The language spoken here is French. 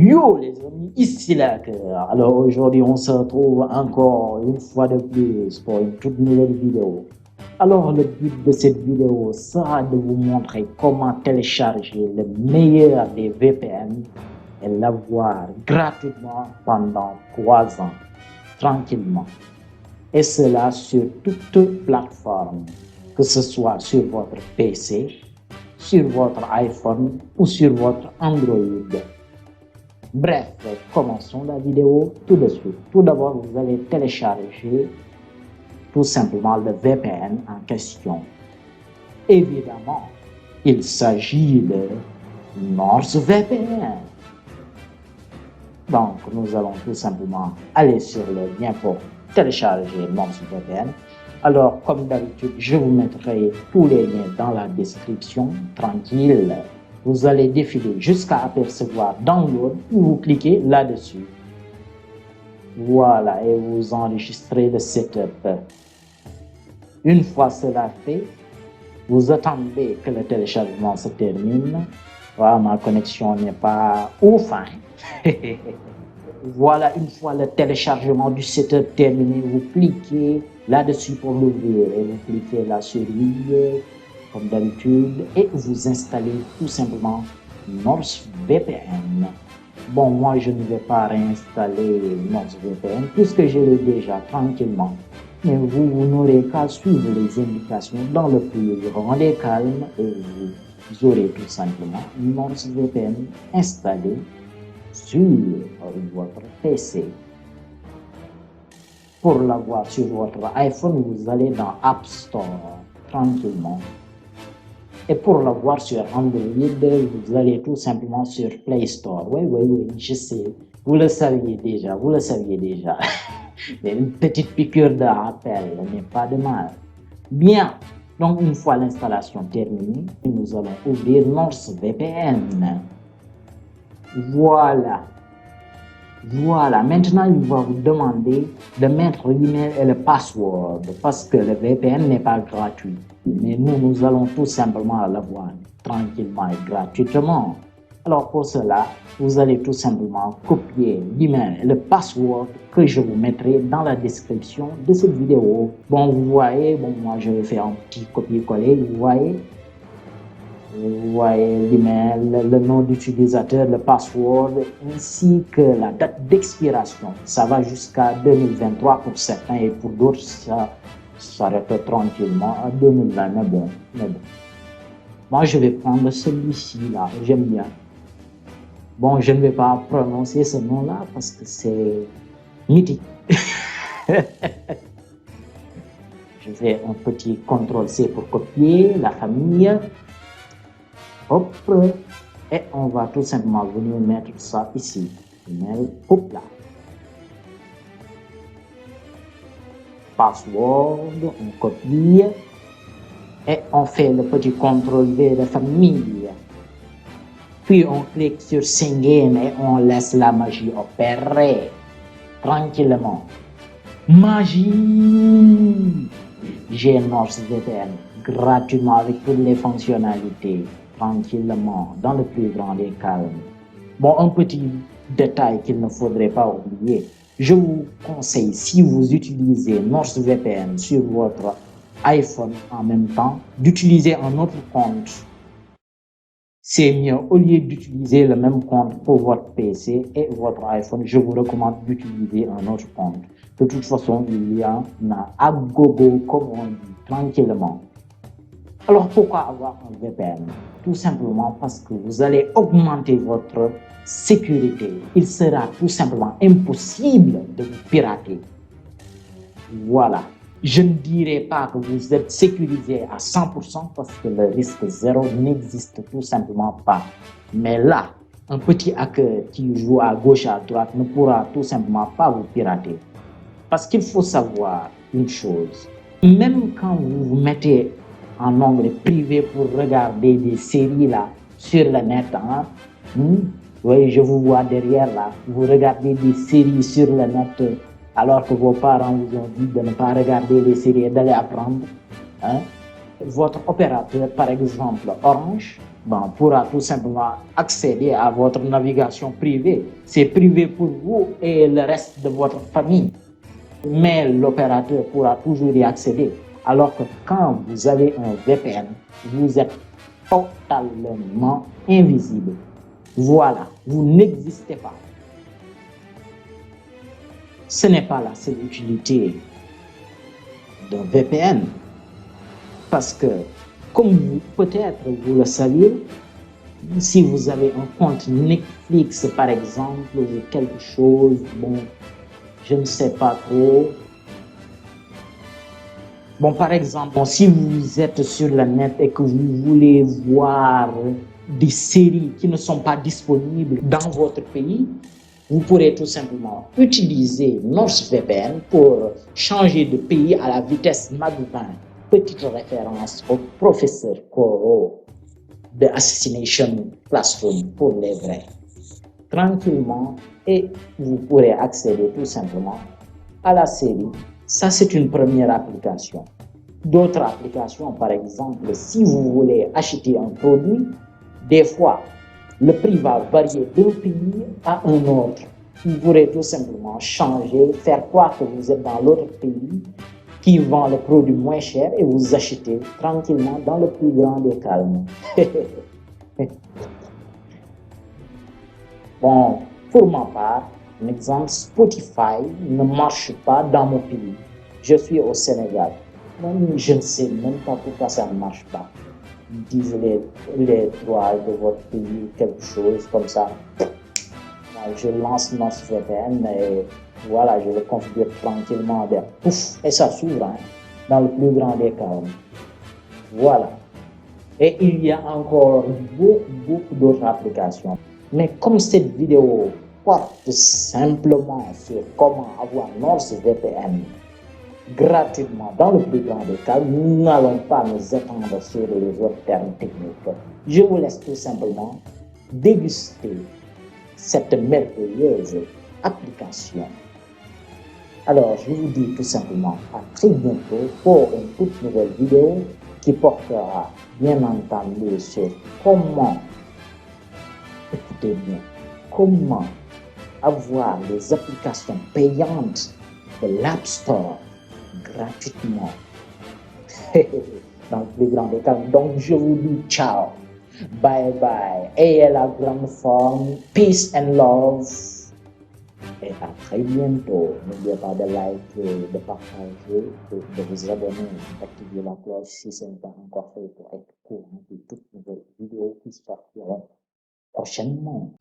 Yo les amis, ici la Cœur. Alors aujourd'hui on se retrouve encore une fois de plus pour une toute nouvelle vidéo. Alors le but de cette vidéo sera de vous montrer comment télécharger le meilleur des VPN et l'avoir gratuitement pendant 3 ans, tranquillement. Et cela sur toute plateforme, que ce soit sur votre PC, sur votre iPhone ou sur votre Android. Bref, commençons la vidéo tout de suite. Tout d'abord, vous allez télécharger tout simplement le VPN en question. Évidemment, il s'agit de NordVPN. Donc, nous allons tout simplement aller sur le lien pour télécharger NordVPN. Alors, comme d'habitude, je vous mettrai tous les liens dans la description, tranquille. Vous allez défiler jusqu'à apercevoir Download, et vous cliquez là-dessus. Voilà, et vous enregistrez le setup. Une fois cela fait, vous attendez que le téléchargement se termine. Voilà, ma connexion n'est pas ouf, hein. Voilà, une fois le téléchargement du setup terminé, vous cliquez là-dessus pour l'ouvrir et vous cliquez là sur oui, comme d'habitude, et vous installez tout simplement NordVPN. Bon, moi je ne vais pas réinstaller NordVPN puisque je l'ai déjà tranquillement. Mais vous n'aurez qu'à suivre les indications dans le plus grand des calmes et vous aurez tout simplement NordVPN installé sur votre PC. Pour l'avoir sur votre iPhone, vous allez dans App Store tranquillement. Et pour l'avoir sur Android, vous allez tout simplement sur Play Store. Oui, je sais. Vous le saviez déjà. Mais une petite piqûre de rappel n'est pas de mal. Bien. Donc, une fois l'installation terminée, nous allons ouvrir NordVPN. Voilà. Maintenant, il va vous demander de mettre l'email et le password parce que le VPN n'est pas gratuit. Mais nous allons tout simplement l'avoir tranquillement et gratuitement. Alors pour cela, vous allez tout simplement copier l'email et le password que je vous mettrai dans la description de cette vidéo. Bon, vous voyez, moi je vais faire un petit copier-coller, vous voyez l'email, le nom d'utilisateur, le password, ainsi que la date d'expiration. Ça va jusqu'à 2023 pour certains et pour d'autres, ça s'arrête tranquillement à 2020. Mais bon. Moi, je vais prendre celui-ci là, j'aime bien. Bon, je ne vais pas prononcer ce nom-là parce que c'est mythique. Je fais un petit CTRL-C pour copier la famille. Hop, et on va tout simplement venir mettre ça ici. Hop là. Password, on copie et on fait le petit CTRL-V de famille. Puis on clique sur Sign In et on laisse la magie opérer tranquillement. Magie! J'ai NordVPN gratuitement avec toutes les fonctionnalités. Tranquillement, dans le plus grand des calmes. Bon, un petit détail qu'il ne faudrait pas oublier. Je vous conseille, si vous utilisez NordVPN sur votre iPhone en même temps, d'utiliser un autre compte. C'est mieux, au lieu d'utiliser le même compte pour votre PC et votre iPhone, je vous recommande d'utiliser un autre compte. De toute façon, il y en a à gogo, comme on dit, tranquillement. Alors pourquoi avoir un VPN? Tout simplement parce que vous allez augmenter votre sécurité. Il sera tout simplement impossible de vous pirater. Voilà. Je ne dirais pas que vous êtes sécurisé à 100% parce que le risque zéro n'existe tout simplement pas. Mais là, un petit hacker qui joue à gauche, à droite ne pourra tout simplement pas vous pirater. Parce qu'il faut savoir une chose. Même quand vous vous mettez en onglet privé pour regarder des séries là sur le net, hein? Oui, je vous vois derrière là. Vous regardez des séries sur le net alors que vos parents vous ont dit de ne pas regarder les séries et d'aller apprendre. Hein? Votre opérateur, par exemple Orange, bon, pourra tout simplement accéder à votre navigation privée. C'est privé pour vous et le reste de votre famille. Mais l'opérateur pourra toujours y accéder. Alors que quand vous avez un VPN, vous êtes totalement invisible. Voilà, vous n'existez pas. Ce n'est pas la seule utilité d'un VPN. Parce que, comme peut-être vous le saviez, si vous avez un compte Netflix, par exemple, ou quelque chose, bon, je ne sais pas trop. Bon, par exemple, si vous êtes sur le net et que vous voulez voir des séries qui ne sont pas disponibles dans votre pays, vous pourrez tout simplement utiliser NordVPN pour changer de pays à la vitesse Mach 20. Petite référence au professeur Koro de Assassination Classroom pour les vrais. Tranquillement, et vous pourrez accéder tout simplement à la série. Ça, c'est une première application. D'autres applications, par exemple, si vous voulez acheter un produit, des fois, le prix va varier d'un pays à un autre. Vous pourrez tout simplement changer, faire croire que vous êtes dans l'autre pays qui vend le produit moins cher et vous achetez tranquillement dans le plus grand des calmes. Bon, pour ma part, un exemple, Spotify ne marche pas dans mon pays. Je suis au Sénégal. Même, je ne sais même pas pourquoi ça ne marche pas. Ils disent les droits de votre pays, quelque chose comme ça. Moi, je lance NordVPN et voilà, je le configure tranquillement avec pouf, et ça s'ouvre hein, dans le plus grand des cas. Voilà. Et il y a encore beaucoup d'autres applications. Mais comme cette vidéo porte simplement sur comment avoir NordVPN gratuitement dans le plus grand des cas, nous n'allons pas nous étendre sur les autres termes techniques. Je vous laisse tout simplement déguster cette merveilleuse application. Alors, je vous dis tout simplement à très bientôt pour une toute nouvelle vidéo qui portera bien entendu sur comment, écoutez bien, comment avoir les applications payantes de l'App Store gratuitement dans le plus grand des cas. Donc, je vous dis ciao, bye bye, et la grande forme, peace and love. Et à très bientôt. N'oubliez pas de liker, de partager, de vous abonner, d'activer la cloche si ce n'est pas encore fait pour être au courant de toutes nouvelles vidéos qui sortiront prochainement.